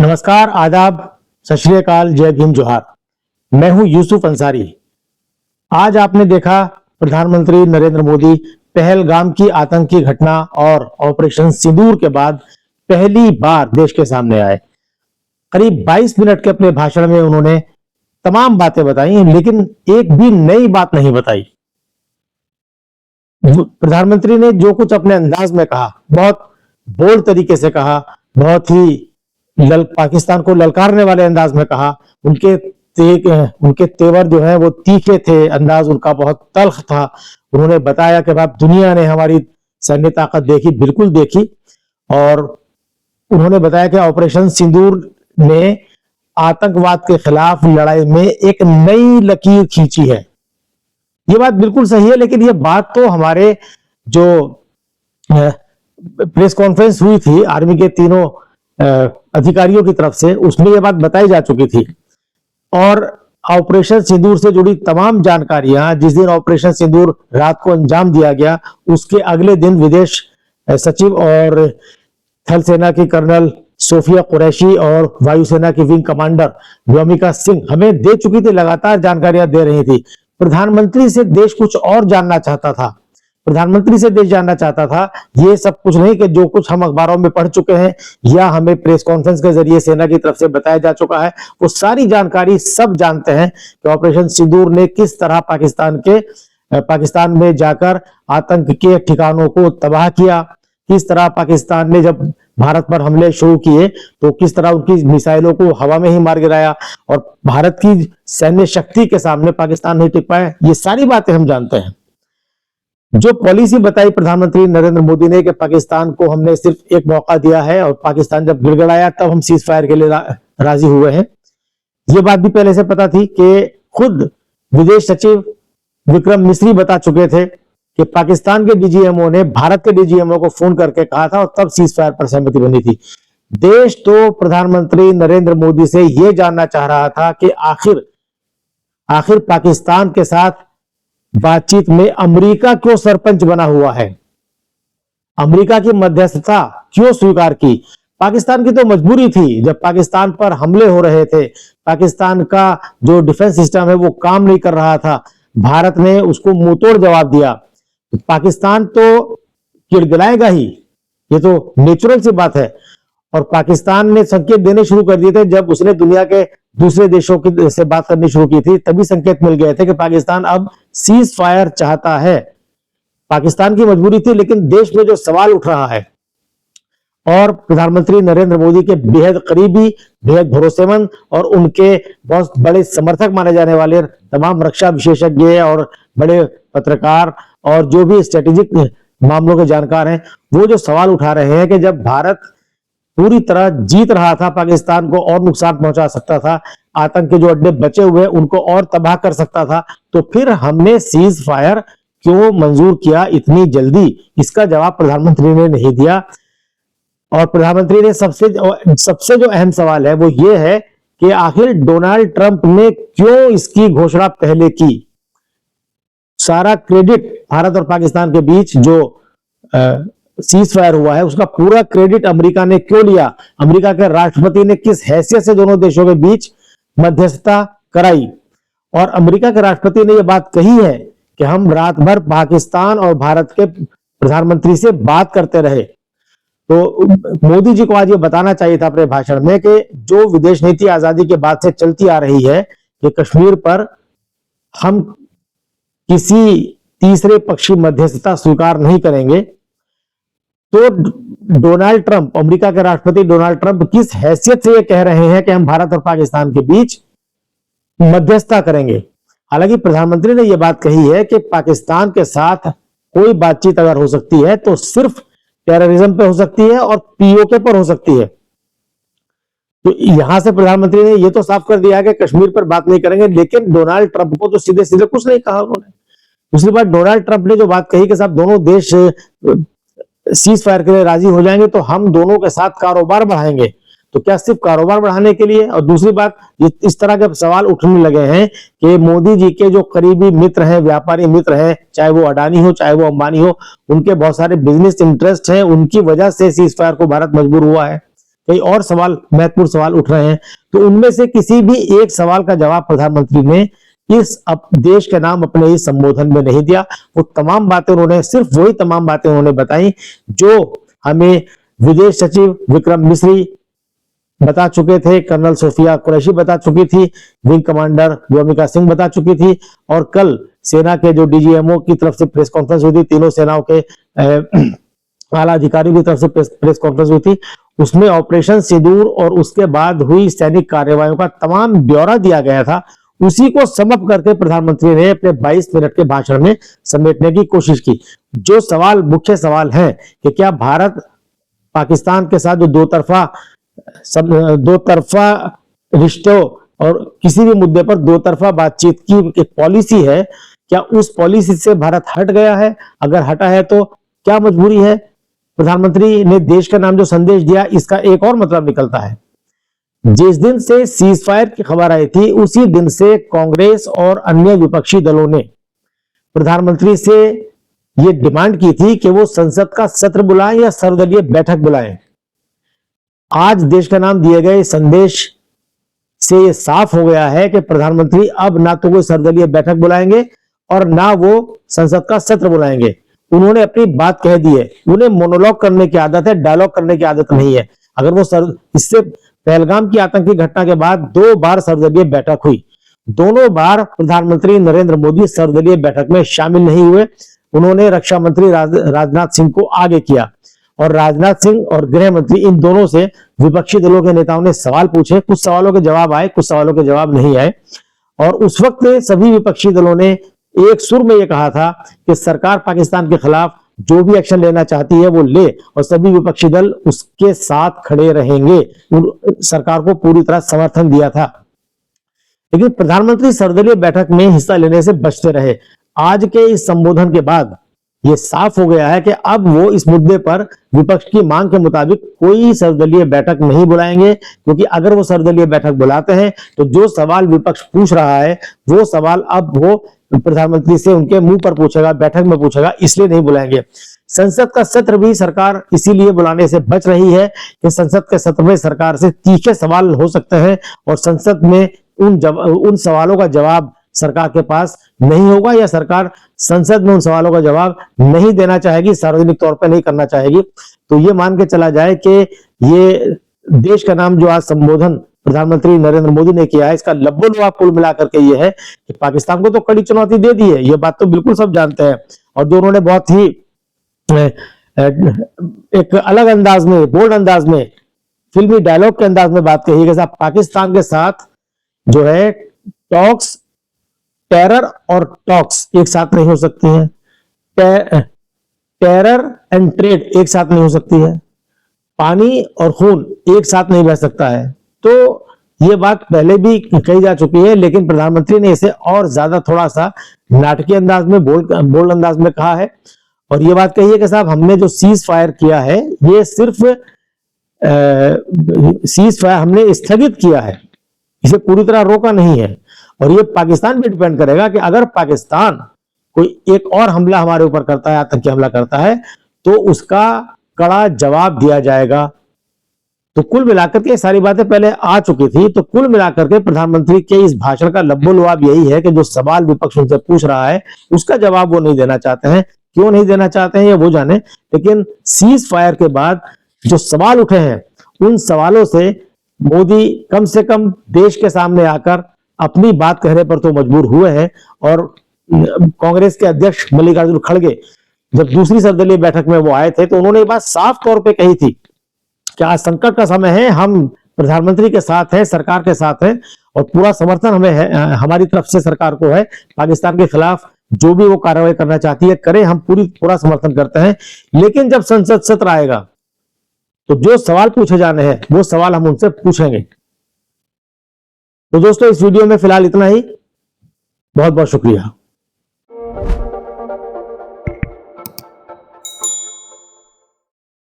नमस्कार, आदाब, सत श्री अकाल, जय भीम, जोहार। मैं हूं यूसुफ अंसारी। आज आपने देखा प्रधानमंत्री नरेंद्र मोदी पहलगाम की आतंकी घटना और ऑपरेशन सिंदूर के बाद पहली बार देश के सामने आए। करीब 22 मिनट के अपने भाषण में उन्होंने तमाम बातें बताई, लेकिन एक भी नई बात नहीं बताई। प्रधानमंत्री ने जो कुछ अपने अंदाज में कहा, बहुत बोल्ड तरीके से कहा, बहुत ही पाकिस्तान को ललकारने वाले अंदाज में कहा। उनके तेवर जो है वो तीखे थे, अंदाज उनका बहुत तल्ख था। उन्होंने बताया कि भाई दुनिया ने हमारी सैन्य ताकत देखी, बिल्कुल देखी। और उन्होंने बताया कि ऑपरेशन सिंदूर ने आतंकवाद के खिलाफ लड़ाई में एक नई लकीर खींची है। ये बात बिल्कुल सही है, लेकिन ये बात तो हमारे जो प्रेस कॉन्फ्रेंस हुई थी आर्मी के तीनों अधिकारियों की तरफ से, उसमें यह बात बताई जा चुकी थी। और ऑपरेशन सिंदूर से जुड़ी तमाम जानकारियां, जिस दिन ऑपरेशन सिंदूर रात को अंजाम दिया गया, उसके अगले दिन विदेश सचिव और थल सेना की कर्नल सोफिया कुरैशी और वायुसेना की विंग कमांडर व्योमिका सिंह हमें दे चुकी थी, लगातार जानकारियां दे रही थी। प्रधानमंत्री से देश कुछ और जानना चाहता था। प्रधानमंत्री से देश जानना चाहता था ये सब कुछ नहीं कि जो कुछ हम अखबारों में पढ़ चुके हैं या हमें प्रेस कॉन्फ्रेंस के जरिए सेना की तरफ से बताया जा चुका है। वो सारी जानकारी सब जानते हैं कि ऑपरेशन सिंदूर ने किस तरह पाकिस्तान में जाकर आतंक के ठिकानों को तबाह किया, किस तरह पाकिस्तान ने जब भारत पर हमले शुरू किए तो किस तरह उनकी मिसाइलों को हवा में ही मार गिराया और भारत की सैन्य शक्ति के सामने पाकिस्तान नहीं टिक पाया। ये सारी बातें हम जानते हैं। जो पॉलिसी बताई प्रधानमंत्री नरेंद्र मोदी ने कि पाकिस्तान को हमने सिर्फ एक मौका दिया है और पाकिस्तान जब गिड़गिड़ाया तब हम सीज फायर के लिए राजी हुए हैं, ये बात भी पहले से पता थी कि खुद विदेश सचिव विक्रम मिस्री बता चुके थे कि पाकिस्तान के डीजीएमओ ने भारत के डीजीएमओ को फोन करके कहा था और तब सीज फायर पर सहमति बनी थी। देश तो प्रधानमंत्री नरेंद्र मोदी से यह जानना चाह रहा था कि आखिर पाकिस्तान के साथ बातचीत में अमेरिका क्यों सरपंच बना हुआ है, अमेरिका की मध्यस्थता क्यों स्वीकार की। पाकिस्तान की तो मजबूरी थी, जब पाकिस्तान पर हमले हो रहे थे, पाकिस्तान का जो डिफेंस सिस्टम है वो काम नहीं कर रहा था, भारत ने उसको मुंहतोड़ जवाब दिया। पाकिस्तान तो गिड़गिड़ाएगा ही, ये तो नेचुरल सी बात है। और पाकिस्तान ने संकेत देने शुरू कर दिए थे जब उसने दुनिया के दूसरे देशों की से बात करनी शुरू की थी, तभी संकेत मिल गए थे कि पाकिस्तान अब सीज फायर चाहता है। पाकिस्तान की मजबूरी थी, लेकिन देश में जो सवाल उठ रहा है और प्रधानमंत्री नरेंद्र मोदी के बेहद करीबी, बेहद भरोसेमंद और उनके बहुत बड़े समर्थक माने जाने वाले तमाम रक्षा विशेषज्ञ और बड़े पत्रकार और जो भी स्ट्रेटेजिक मामलों के जानकार हैं, वो जो सवाल उठा रहे हैं कि जब भारत पूरी तरह जीत रहा था, पाकिस्तान को और नुकसान पहुंचा सकता था, आतंक के जो अड्डे बचे हुए उनको और तबाह कर सकता था, तो फिर हमने सीज फायर क्यों मंजूर किया इतनी जल्दी? इसका जवाब प्रधानमंत्री ने नहीं दिया। और प्रधानमंत्री ने सबसे जो अहम सवाल है वो ये है कि आखिर डोनाल्ड ट्रंप ने क्यों इसकी घोषणा पहले की। सारा क्रेडिट भारत और पाकिस्तान के बीच जो सीज फायर हुआ है उसका पूरा क्रेडिट अमेरिका ने क्यों लिया? अमेरिका के राष्ट्रपति ने किस हैसियत से दोनों देशों के बीच मध्यस्थता कराई? और अमेरिका के राष्ट्रपति ने यह बात कही है कि हम रात भर पाकिस्तान और भारत के प्रधानमंत्री से बात करते रहे। तो मोदी जी को आज ये बताना चाहिए था अपने भाषण में कि जो विदेश नीति आजादी के बाद से चलती आ रही है कि कश्मीर पर हम किसी तीसरे पक्षी मध्यस्थता स्वीकार नहीं करेंगे, तो डोनाल्ड ट्रंप, अमेरिका के राष्ट्रपति डोनाल्ड ट्रंप किस हैसियत से ये कह रहे हैं कि हम भारत और पाकिस्तान के बीच मध्यस्थता करेंगे। हालांकि प्रधानमंत्री ने यह बात कही है कि पाकिस्तान के साथ कोई बातचीत अगर हो सकती है तो सिर्फ टेररिज्म पे हो सकती है और पीओके पर हो सकती है। तो यहां से प्रधानमंत्री ने यह तो साफ कर दिया कि कश्मीर पर बात नहीं करेंगे, लेकिन डोनाल्ड ट्रंप को तो सीधे सीधे कुछ नहीं कहा उन्होंने। दूसरी बात, डोनाल्ड ट्रंप ने जो बात कही कि साहब दोनों देश सीज फायर के लिए राजी हो जाएंगे तो हम दोनों के साथ कारोबार बढ़ाएंगे, तो क्या सिर्फ कारोबार बढ़ाने के लिए? और दूसरी बात, इस तरह के सवाल उठने लगे हैं कि मोदी जी के जो करीबी मित्र हैं, व्यापारी मित्र हैं, चाहे वो अडानी हो चाहे वो अंबानी हो, उनके बहुत सारे बिजनेस इंटरेस्ट हैं, उनकी वजह से सीज फायर को भारत मजबूर हुआ है। कई और सवाल, महत्वपूर्ण सवाल उठ रहे हैं, तो उनमें से किसी भी एक सवाल का जवाब प्रधानमंत्री ने इस देश के नाम अपने इस संबोधन में नहीं दिया। वो तमाम बातें उन्होंने, सिर्फ वही तमाम बातें उन्होंने बताई जो हमें विदेश सचिव विक्रम मिश्री बता चुके थे, कर्नल सोफिया कुरैशी बता चुकी थी, विंग कमांडर व्योमिका सिंह बता चुकी थी, और कल सेना के जो डीजीएमओ की तरफ से प्रेस कॉन्फ्रेंस हुई थी, तीनों सेनाओं के आला अधिकारियों की तरफ से प्रेस कॉन्फ्रेंस हुई थी, उसमें ऑपरेशन सिंदूर और उसके बाद हुई सैनिक कार्रवाइयों का तमाम ब्यौरा दिया गया था। उसी को समअप करके प्रधानमंत्री ने अपने 22 मिनट के भाषण में समेटने की कोशिश की। जो सवाल, मुख्य सवाल है कि क्या भारत पाकिस्तान के साथ जो दो तरफा रिश्तों और किसी भी मुद्दे पर दो तरफा बातचीत की एक पॉलिसी है, क्या उस पॉलिसी से भारत हट गया है? अगर हटा है तो क्या मजबूरी है? प्रधानमंत्री ने देश का नाम जो संदेश दिया, इसका एक और मतलब निकलता है। जिस दिन से सीज फायर की खबर आई थी, उसी दिन से कांग्रेस और अन्य विपक्षी दलों ने प्रधानमंत्री से यह डिमांड की थी कि वो संसद का सत्र बुलाएं या सर्वदलीय बैठक बुलाएं। आज देश का नाम दिए गए संदेश से यह साफ हो गया है कि प्रधानमंत्री अब ना तो कोई सर्वदलीय बैठक बुलाएंगे और ना वो संसद का सत्र बुलाएंगे। उन्होंने अपनी बात कह दी है। उन्हें मोनोलॉग करने की आदत है, डायलॉग करने की आदत नहीं है। अगर वो इससे पहलगाम की आतंकी घटना के बाद 2 बार सर्वदलीय बैठक हुई, दोनों बार प्रधानमंत्री नरेंद्र मोदी सर्वदलीय बैठक में शामिल नहीं हुए। उन्होंने रक्षा मंत्री राजनाथ सिंह को आगे किया और राजनाथ सिंह और गृह मंत्री, इन दोनों से विपक्षी दलों के नेताओं ने सवाल पूछे। कुछ सवालों के जवाब आए, कुछ सवालों के जवाब नहीं आए, और उस वक्त सभी विपक्षी दलों ने एक सुर में यह कहा था कि सरकार पाकिस्तान के खिलाफ जो भी एक्शन लेना चाहती है वो ले, और सभी विपक्षी दल उसके साथ खड़े रहेंगे। सरकार को पूरी तरह समर्थन दिया था। लेकिन प्रधानमंत्री सर्वदलीय बैठक में हिस्सा लेने से बचते रहे। आज के इस संबोधन के बाद ये साफ हो गया है कि अब वो इस मुद्दे पर विपक्ष की मांग के मुताबिक कोई सर्वदलीय बैठक नहीं बुलाएंगे, क्योंकि अगर वो सर्वदलीय बैठक बुलाते हैं तो जो सवाल विपक्ष पूछ रहा है वो सवाल अब वो प्रधानमंत्री से उनके मुंह पर पूछेगा, बैठक में पूछेगा, इसलिए नहीं बुलाएंगे। संसद का सत्र भी सरकार इसीलिए बुलाने से बच रही है कि संसद के सत्र में सरकार से तीखे सवाल हो सकते हैं और संसद में उन सवालों का जवाब सरकार के पास नहीं होगा, या सरकार संसद में उन सवालों का जवाब नहीं देना चाहेगी, सार्वजनिक तौर पर नहीं करना चाहेगी। तो ये मान के चला जाए कि ये देश का नाम जो आज संबोधन प्रधानमंत्री नरेंद्र मोदी ने किया है, इसका लब्बो-लुआब कुल मिलाकर के ये है कि पाकिस्तान को तो कड़ी चुनौती दे दी है, ये बात तो बिल्कुल सब जानते हैं। और जो उन्होंने बहुत ही एक अलग अंदाज में, बोल्ड अंदाज में, फिल्मी डायलॉग के अंदाज में बात कही है कि पाकिस्तान के साथ जो है टॉक्स, टेरर और टॉक्स एक साथ नहीं हो सकती हैं। टेरर एंड ट्रेड एक साथ नहीं हो सकती है। पानी और खून एक साथ नहीं बह सकता है। तो ये बात पहले भी कही जा चुकी है, लेकिन प्रधानमंत्री ने इसे और ज्यादा थोड़ा सा नाटकीय अंदाज में, बोल्ड अंदाज में कहा है। और ये बात कही है कि साहब हमने जो सीज फायर किया है, ये सिर्फ सीज फायर हमने स्थगित किया है, इसे पूरी तरह रोका नहीं है। और ये पाकिस्तान पे डिपेंड करेगा कि अगर पाकिस्तान कोई एक और हमला हमारे ऊपर करता है, आतंकी हमला करता है, तो उसका कड़ा जवाब दिया जाएगा। तो कुल मिलाकर के सारी बातें पहले आ चुकी थी। तो कुल मिलाकर के प्रधानमंत्री के इस भाषण का लब्बो-लुआब यही है कि जो सवाल विपक्ष उनसे पूछ रहा है उसका जवाब वो नहीं देना चाहते हैं। क्यों नहीं देना चाहते हैं ये वो जाने, लेकिन सीज फायर के बाद जो सवाल उठे हैं उन सवालों से मोदी कम से कम देश के सामने आकर अपनी बात कहने पर तो मजबूर हुए हैं। और कांग्रेस के अध्यक्ष मल्लिकार्जुन खड़गे जब दूसरी सर्वदलीय बैठक में वो आए थे तो उन्होंने ये बात साफ तौर पे कही थी कि आज संकट का समय है, हम प्रधानमंत्री के साथ हैं, सरकार के साथ हैं, और पूरा समर्थन हमें है, हमारी तरफ से सरकार को है। पाकिस्तान के खिलाफ जो भी वो कार्रवाई करना चाहती है करे, हम पूरा समर्थन करते हैं। लेकिन जब संसद सत्र आएगा तो जो सवाल पूछे जाने हैं वो सवाल हम उनसे पूछेंगे। तो दोस्तों, इस वीडियो में फिलहाल इतना ही। बहुत बहुत शुक्रिया।